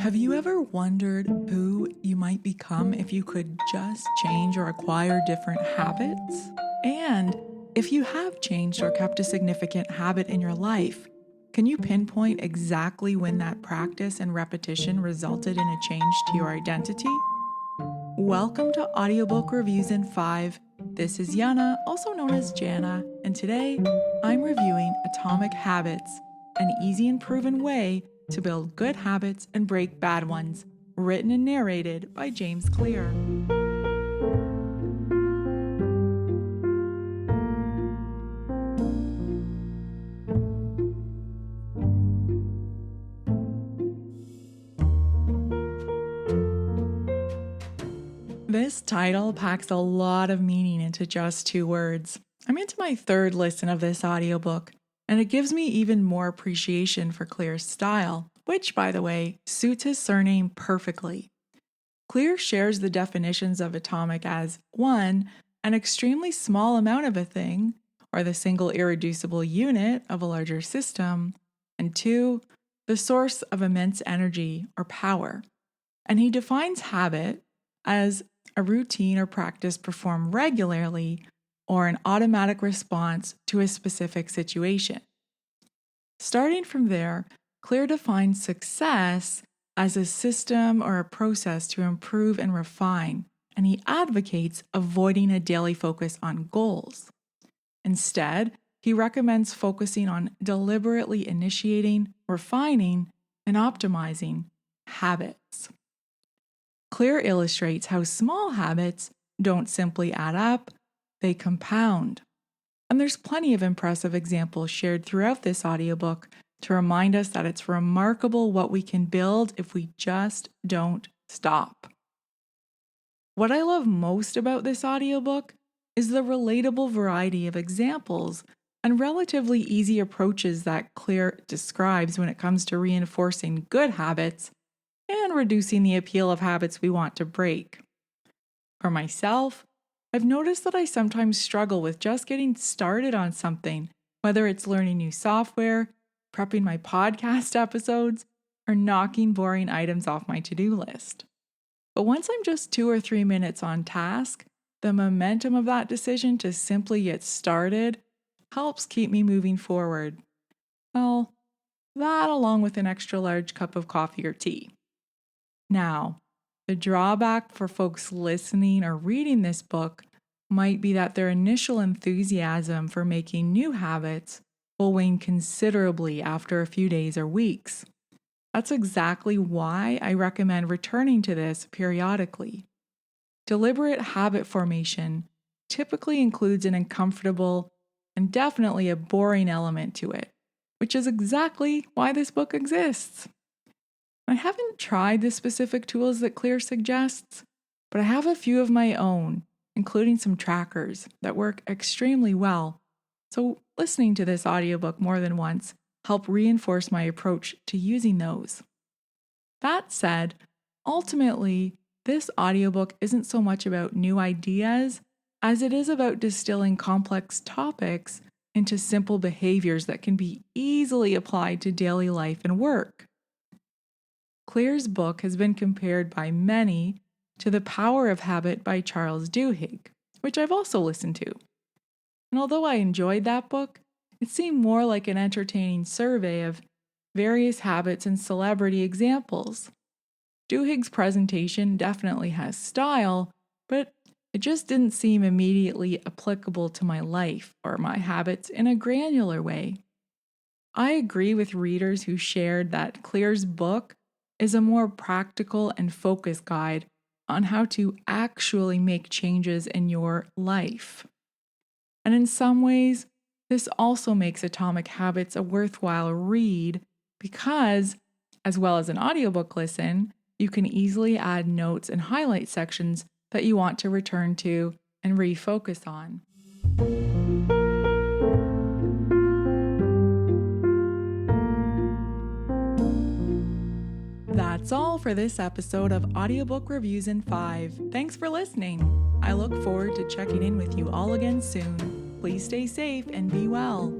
Have you ever wondered who you might become if you could just change or acquire different habits? And if you have changed or kept a significant habit in your life, can you pinpoint exactly when that practice and repetition resulted in a change to your identity? Welcome to Audiobook Reviews in 5. This is Yana, also known as Jana, and today I'm reviewing Atomic Habits, an easy and proven way to build good habits and break bad ones, written and narrated by James Clear. This title packs a lot of meaning into just 2 words. I'm into my 3rd listen of this audiobook, and it gives me even more appreciation for Clear's style, which, by the way, suits his surname perfectly. Clear shares the definitions of atomic as 1. An extremely small amount of a thing, or the single irreducible unit of a larger system, and 2. The source of immense energy or power. And he defines habit as a routine or practice performed regularly or an automatic response to a specific situation. Starting from there, Clear defines success as a system or a process to improve and refine, and he advocates avoiding a daily focus on goals. Instead, he recommends focusing on deliberately initiating, refining, and optimizing habits. Clear illustrates how small habits don't simply add up, they compound. And there's plenty of impressive examples shared throughout this audiobook to remind us that it's remarkable what we can build if we just don't stop. What I love most about this audiobook is the relatable variety of examples and relatively easy approaches that Clear describes when it comes to reinforcing good habits and reducing the appeal of habits we want to break. For myself, I've noticed that I sometimes struggle with just getting started on something, whether it's learning new software, prepping my podcast episodes, or knocking boring items off my to-do list. But once I'm just 2 or 3 minutes on task, the momentum of that decision to simply get started helps keep me moving forward. Well, that along with an extra large cup of coffee or tea. Now, the drawback for folks listening or reading this book might be that their initial enthusiasm for making new habits will wane considerably after a few days or weeks. That's exactly why I recommend returning to this periodically. Deliberate habit formation typically includes an uncomfortable and definitely a boring element to it, which is exactly why this book exists. I haven't tried the specific tools that Clear suggests, but I have a few of my own, including some trackers that work extremely well. So listening to this audiobook more than once helped reinforce my approach to using those. That said, ultimately, this audiobook isn't so much about new ideas as it is about distilling complex topics into simple behaviors that can be easily applied to daily life and work. Clear's book has been compared by many to The Power of Habit by Charles Duhigg, which I've also listened to. And although I enjoyed that book, it seemed more like an entertaining survey of various habits and celebrity examples. Duhigg's presentation definitely has style, but it just didn't seem immediately applicable to my life or my habits in a granular way. I agree with readers who shared that Clear's book is a more practical and focused guide on how to actually make changes in your life. And in some ways, this also makes Atomic Habits a worthwhile read because, as well as an audiobook listen, you can easily add notes and highlight sections that you want to return to and refocus on. That's all for this episode of Audiobook Reviews in 5. Thanks for listening. I look forward to checking in with you all again soon. Please stay safe and be well.